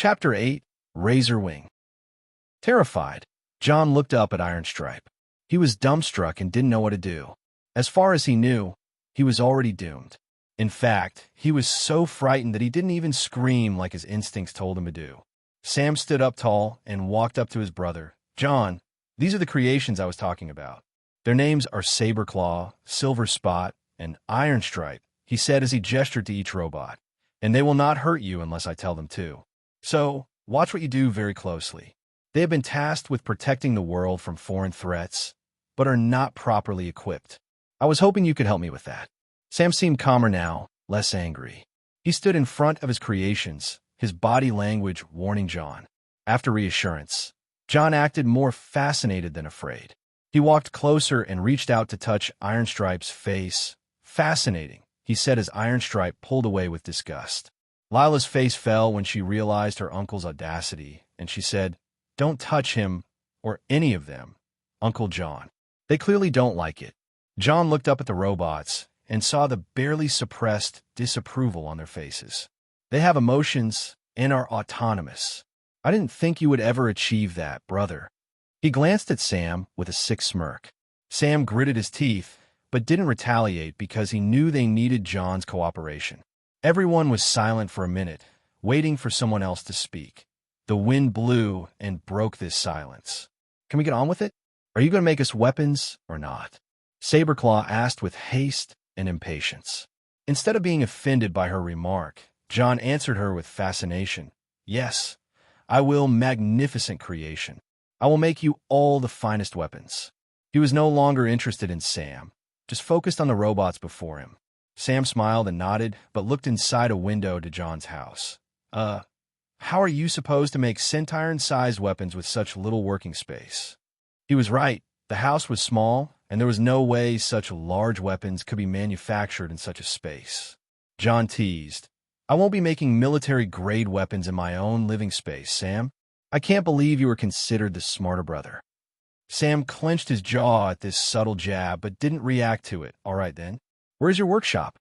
Chapter 8, Razorwing. Terrified, John looked up at Ironstripe. He was dumbstruck and didn't know what to do. As far as he knew, he was already doomed. In fact, he was so frightened that he didn't even scream like his instincts told him to do. Sam stood up tall and walked up to his brother. "John, these are the creations I was talking about. Their names are Saberclaw, Silverspot, and Ironstripe," he said as he gestured to each robot. "And they will not hurt you unless I tell them to. So, watch what you do very closely. They have been tasked with protecting the world from foreign threats, but are not properly equipped. I was hoping you could help me with that." Sam seemed calmer now, less angry. He stood in front of his creations, his body language warning John. After reassurance, John acted more fascinated than afraid. He walked closer and reached out to touch Ironstripe's face. "Fascinating," he said as Ironstripe pulled away with disgust. Lila's face fell when she realized her uncle's audacity, and she said, "Don't touch him, or any of them, Uncle John. They clearly don't like it." John looked up at the robots and saw the barely suppressed disapproval on their faces. "They have emotions and are autonomous. I didn't think you would ever achieve that, brother." He glanced at Sam with a sick smirk. Sam gritted his teeth, but didn't retaliate because he knew they needed John's cooperation. Everyone was silent for a minute, waiting for someone else to speak. The wind blew and broke this silence. "Can we get on with it? Are you going to make us weapons or not?" Saberclaw asked with haste and impatience. Instead of being offended by her remark, John answered her with fascination. "Yes, I will, magnificent creation. I will make you all the finest weapons." He was no longer interested in Sam, just focused on the robots before him. Sam smiled and nodded, but looked inside a window to John's house. How are you supposed to make Sentiron-sized weapons with such little working space?" He was right. The house was small, and there was no way such large weapons could be manufactured in such a space. John teased, "I won't be making military-grade weapons in my own living space, Sam. I can't believe you were considered the smarter brother." Sam clenched his jaw at this subtle jab, but didn't react to it. "All right, then. Where's your workshop?"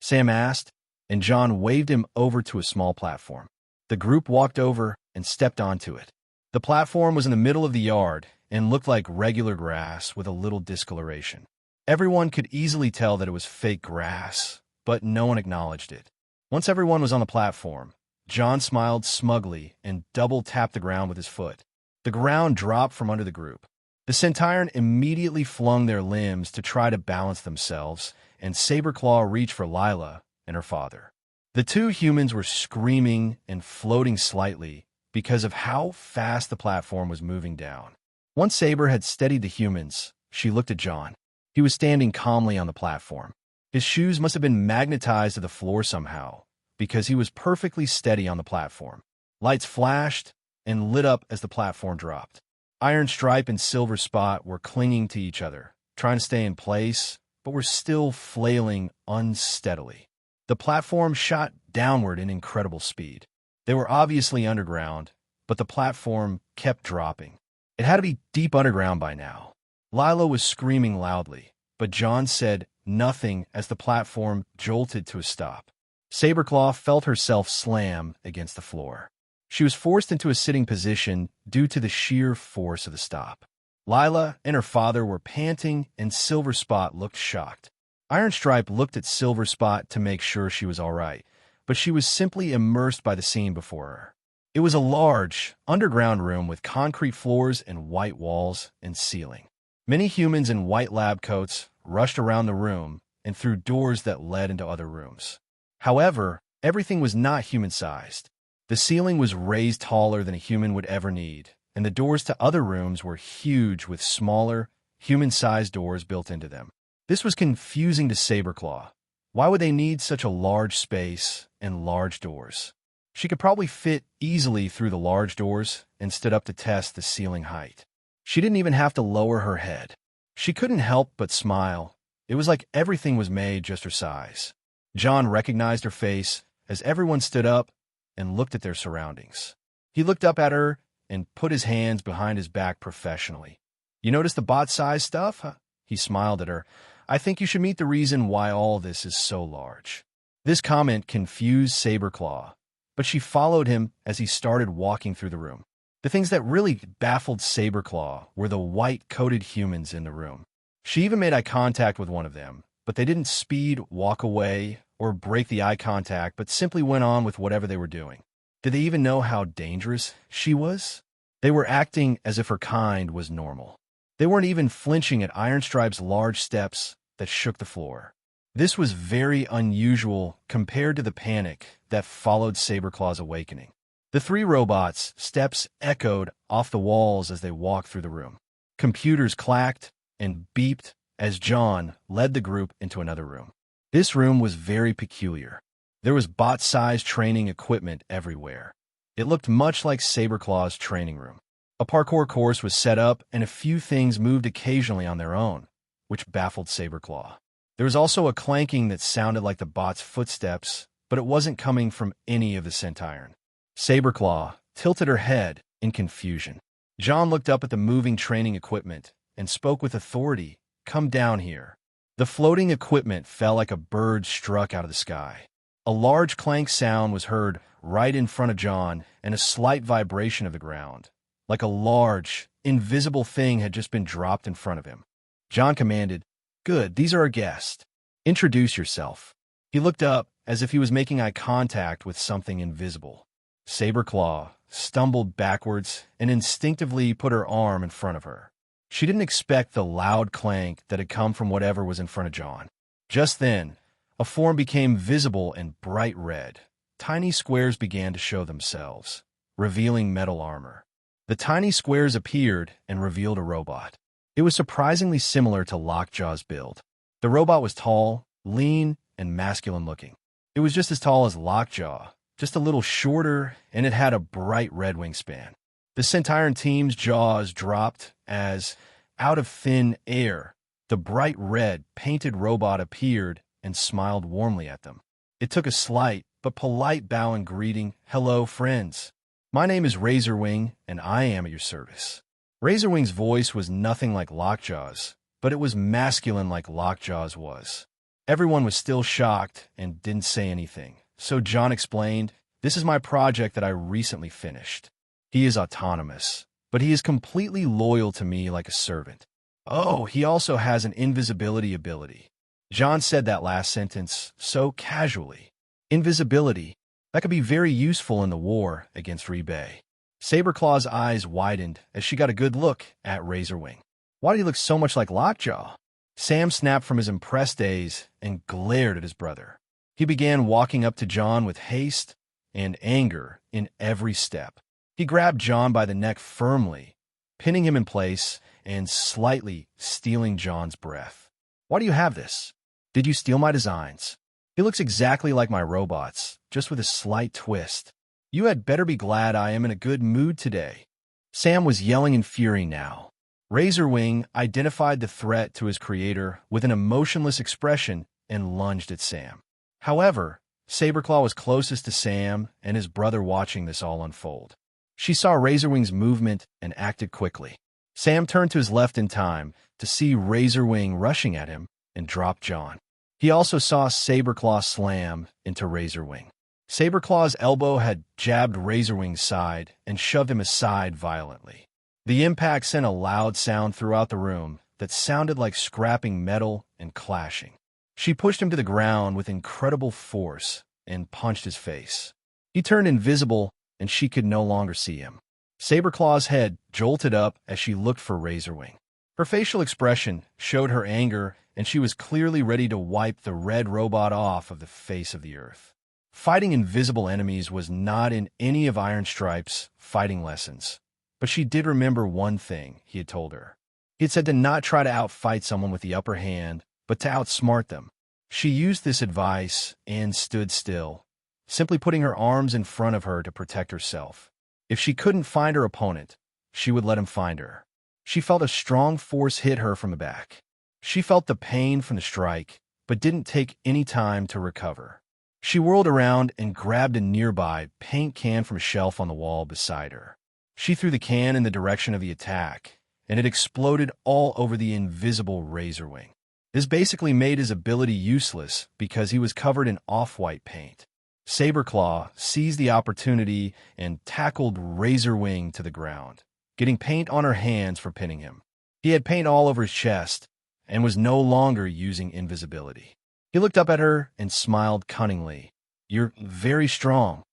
Sam asked, and John waved him over to a small platform. The group walked over and stepped onto it. The platform was in the middle of the yard and looked like regular grass with a little discoloration. Everyone could easily tell that it was fake grass, but no one acknowledged it. Once everyone was on the platform, John smiled smugly and double-tapped the ground with his foot. The ground dropped from under the group. The Sentiron immediately flung their limbs to try to balance themselves, and Saberclaw reached for Lila and her father. The two humans were screaming and floating slightly because of how fast the platform was moving down. Once Saber had steadied the humans, she looked at John. He was standing calmly on the platform. His shoes must have been magnetized to the floor somehow, because he was perfectly steady on the platform. Lights flashed and lit up as the platform dropped. Ironstripe and Silverspot were clinging to each other, trying to stay in place, but were still flailing unsteadily. The platform shot downward in incredible speed. They were obviously underground, but the platform kept dropping. It had to be deep underground by now. Lila was screaming loudly, but John said nothing as the platform jolted to a stop. Saberclaw felt herself slam against the floor. She was forced into a sitting position due to the sheer force of the stop. Lila and her father were panting, and Silverspot looked shocked. Ironstripe looked at Silverspot to make sure she was all right, but she was simply immersed by the scene before her. It was a large, underground room with concrete floors and white walls and ceiling. Many humans in white lab coats rushed around the room and through doors that led into other rooms. However, everything was not human-sized. The ceiling was raised taller than a human would ever need, and the doors to other rooms were huge with smaller, human-sized doors built into them. This was confusing to Saberclaw. Why would they need such a large space and large doors? She could probably fit easily through the large doors and stood up to test the ceiling height. She didn't even have to lower her head. She couldn't help but smile. It was like everything was made just her size. John recognized her face as everyone stood up and looked at their surroundings. He looked up at her and put his hands behind his back professionally. "You notice the bot-sized stuff?" Huh? He smiled at her. "I think you should meet the reason why all this is so large." This comment confused Saberclaw. but she followed him as he started walking through the room. The things that really baffled Saberclaw were the white-coated humans in the room. She even made eye contact with one of them, but they didn't speed, walk away, or break the eye contact, but simply went on with whatever they were doing. Did they even know how dangerous she was? They were acting as if her kind was normal. They weren't even flinching at Ironstripe's large steps that shook the floor. This was very unusual compared to the panic that followed Saberclaw's awakening. The three robots' steps echoed off the walls as they walked through the room. Computers clacked and beeped as John led the group into another room. This room was very peculiar. There was bot-sized training equipment everywhere. It looked much like Saberclaw's training room. A parkour course was set up, and a few things moved occasionally on their own, which baffled Saberclaw. There was also a clanking that sounded like the bot's footsteps, but it wasn't coming from any of the Sentiron. Saberclaw tilted her head in confusion. John looked up at the moving training equipment and spoke with authority. "Come down here." The floating equipment fell like a bird struck out of the sky. A large clank sound was heard right in front of John, and a slight vibration of the ground, like a large, invisible thing had just been dropped in front of him. John commanded, "Good, these are our guests. Introduce yourself." He looked up as if he was making eye contact with something invisible. Saberclaw stumbled backwards and instinctively put her arm in front of her. She didn't expect the loud clank that had come from whatever was in front of John. Just then, a form became visible and bright red. Tiny squares began to show themselves, revealing metal armor. The tiny squares appeared and revealed a robot. It was surprisingly similar to Lockjaw's build. The robot was tall, lean, and masculine-looking. It was just as tall as Lockjaw, just a little shorter, and it had a bright red wingspan. The Sentiron team's jaws dropped as, out of thin air, the bright red, painted robot appeared and smiled warmly at them. It took a slight but polite bow and greeting. "Hello, friends. My name is Razorwing, and I am at your service." Razorwing's voice was nothing like Lockjaw's, but it was masculine like Lockjaw's was. Everyone was still shocked and didn't say anything, so John explained, "This is my project that I recently finished. He is autonomous, but he is completely loyal to me like a servant. Oh, he also has an invisibility ability." John said that last sentence so casually. Invisibility. That could be very useful in the war against Rebay. Saberclaw's eyes widened as she got a good look at Razorwing. Why did he look so much like Lockjaw? Sam snapped from his impressed daze and glared at his brother. He began walking up to John with haste and anger in every step. He grabbed John by the neck firmly, pinning him in place and slightly stealing John's breath. "Why do you have this? Did you steal my designs? He looks exactly like my robots, just with a slight twist. You had better be glad I am in a good mood today." Sam was yelling in fury now. Razorwing identified the threat to his creator with an emotionless expression and lunged at Sam. However, Saberclaw was closest to Sam and his brother watching this all unfold. She saw Razorwing's movement and acted quickly. Sam turned to his left in time to see Razorwing rushing at him and drop John. He also saw Saberclaw slam into Razorwing. Saberclaw's elbow had jabbed Razorwing's side and shoved him aside violently. The impact sent a loud sound throughout the room that sounded like scrapping metal and clashing. She pushed him to the ground with incredible force and punched his face. He turned invisible, and she could no longer see him. Saberclaw's head jolted up as she looked for Razorwing. Her facial expression showed her anger, and she was clearly ready to wipe the red robot off of the face of the earth. Fighting invisible enemies was not in any of Ironstripe's fighting lessons, but she did remember one thing he had told her. He had said to not try to outfight someone with the upper hand, but to outsmart them. She used this advice and stood still, simply putting her arms in front of her to protect herself. If she couldn't find her opponent, she would let him find her. She felt a strong force hit her from the back. She felt the pain from the strike, but didn't take any time to recover. She whirled around and grabbed a nearby paint can from a shelf on the wall beside her. She threw the can in the direction of the attack, and it exploded all over the invisible Razorwing. This basically made his ability useless because he was covered in off-white paint. Saberclaw seized the opportunity and tackled Razorwing to the ground, getting paint on her hands for pinning him. He had paint all over his chest and was no longer using invisibility. He looked up at her and smiled cunningly. "You're very strong.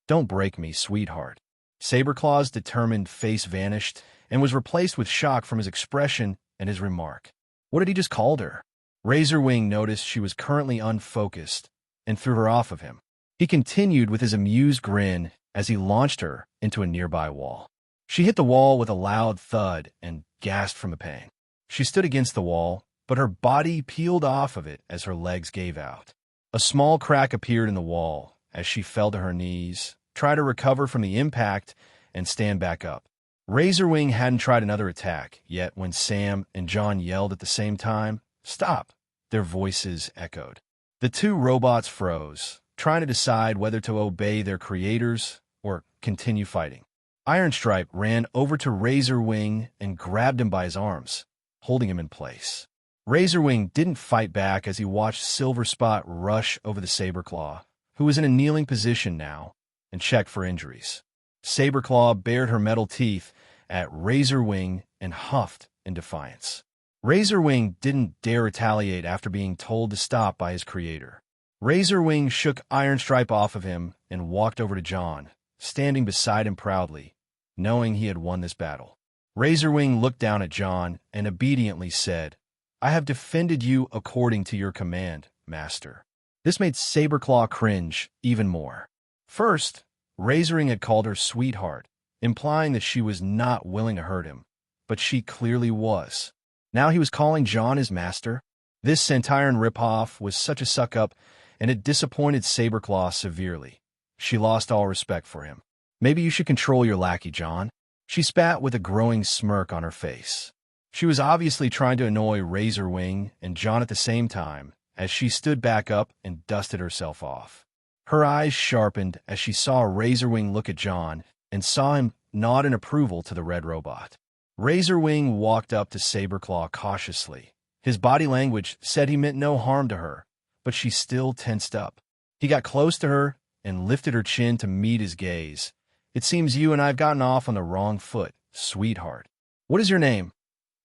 Don't break me, sweetheart." Saberclaw's determined face vanished and was replaced with shock from his expression and his remark. What had he just called her? Razorwing noticed she was currently unfocused and threw her off of him. He continued with his amused grin as he launched her into a nearby wall. She hit the wall with a loud thud and gasped from the pain. She stood against the wall, but her body peeled off of it as her legs gave out. A small crack appeared in the wall as she fell to her knees, tried to recover from the impact, and stand back up. Razorwing hadn't tried another attack, yet when Sam and John yelled at the same time, "Stop!" their voices echoed. The two robots froze, trying to decide whether to obey their creators or continue fighting. Ironstripe ran over to Razorwing and grabbed him by his arms, holding him in place. Razorwing didn't fight back as he watched Silverspot rush over the Saberclaw, who was in a kneeling position now, and check for injuries. Saberclaw bared her metal teeth at Razorwing and huffed in defiance. Razorwing didn't dare retaliate after being told to stop by his creator. Razorwing shook Ironstripe off of him and walked over to John, standing beside him proudly, knowing he had won this battle. Razorwing looked down at John and obediently said, "I have defended you according to your command, Master." This made Saberclaw cringe even more. First, Razorwing had called her sweetheart, implying that she was not willing to hurt him, but she clearly was. Now he was calling John his master. This Sentiron ripoff was such a suck-up, and it disappointed Saberclaw severely. She lost all respect for him. "Maybe you should control your lackey, John." She spat with a growing smirk on her face. She was obviously trying to annoy Razorwing and John at the same time, as she stood back up and dusted herself off. Her eyes sharpened as she saw Razorwing look at John and saw him nod in approval to the red robot. Razorwing walked up to Saberclaw cautiously. His body language said he meant no harm to her, but she still tensed up. He got close to her and lifted her chin to meet his gaze. "It seems you and I have gotten off on the wrong foot, sweetheart. What is your name?"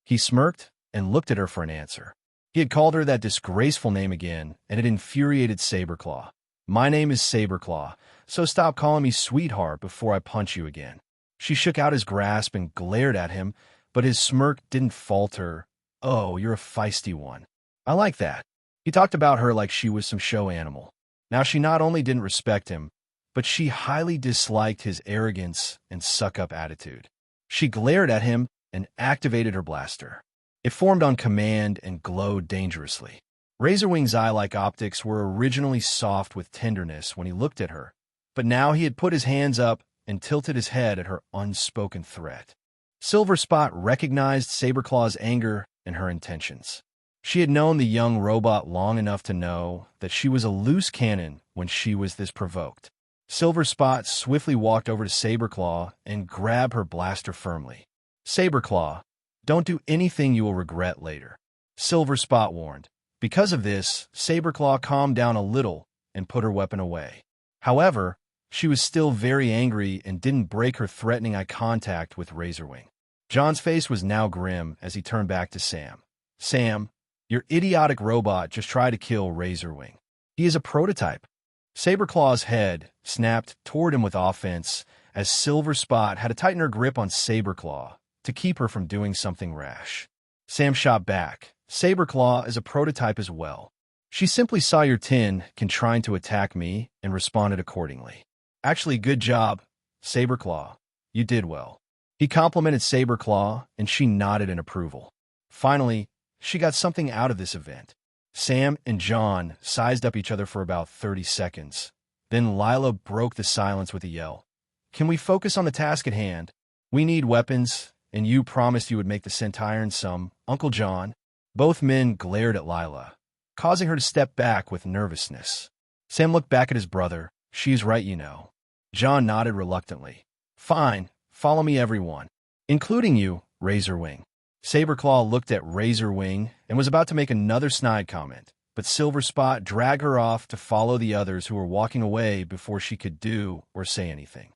He smirked and looked at her for an answer. He had called her that disgraceful name again, and it infuriated Saberclaw. "My name is Saberclaw, so stop calling me sweetheart before I punch you again." She shook out his grasp and glared at him, but his smirk didn't falter. "Oh, you're a feisty one. I like that." He talked about her like she was some show animal. Now she not only didn't respect him, but she highly disliked his arrogance and suck-up attitude. She glared at him and activated her blaster. It formed on command and glowed dangerously. Razorwing's eye-like optics were originally soft with tenderness when he looked at her, but now he had put his hands up and tilted his head at her unspoken threat. Silverspot recognized Saberclaw's anger and her intentions. She had known the young robot long enough to know that she was a loose cannon when she was this provoked. Silverspot swiftly walked over to Saberclaw and grabbed her blaster firmly. "Saberclaw, don't do anything you will regret later," Silverspot warned. Because of this, Saberclaw calmed down a little and put her weapon away. However, she was still very angry and didn't break her threatening eye contact with Razorwing. John's face was now grim as he turned back to Sam. "Sam, your idiotic robot just tried to kill Razorwing. He is a prototype." Saberclaw's head snapped toward him with offense as Silverspot had to tighten her grip on Saberclaw to keep her from doing something rash. Sam shot back. "Saberclaw is a prototype as well. She simply saw your tin trying to attack me and responded accordingly." "Actually, good job, Saberclaw. You did well." He complimented Saberclaw, and she nodded in approval. Finally, she got something out of this event. Sam and John sized up each other for about 30 seconds. Then Lila broke the silence with a yell. "Can we focus on the task at hand? We need weapons, and you promised you would make the Sentiron some, Uncle John." Both men glared at Lila, causing her to step back with nervousness. Sam looked back at his brother. "She's right, you know." John nodded reluctantly. "Fine, follow me everyone, including you, Razorwing." Saberclaw looked at Razorwing and was about to make another snide comment, but Silverspot dragged her off to follow the others who were walking away before she could do or say anything.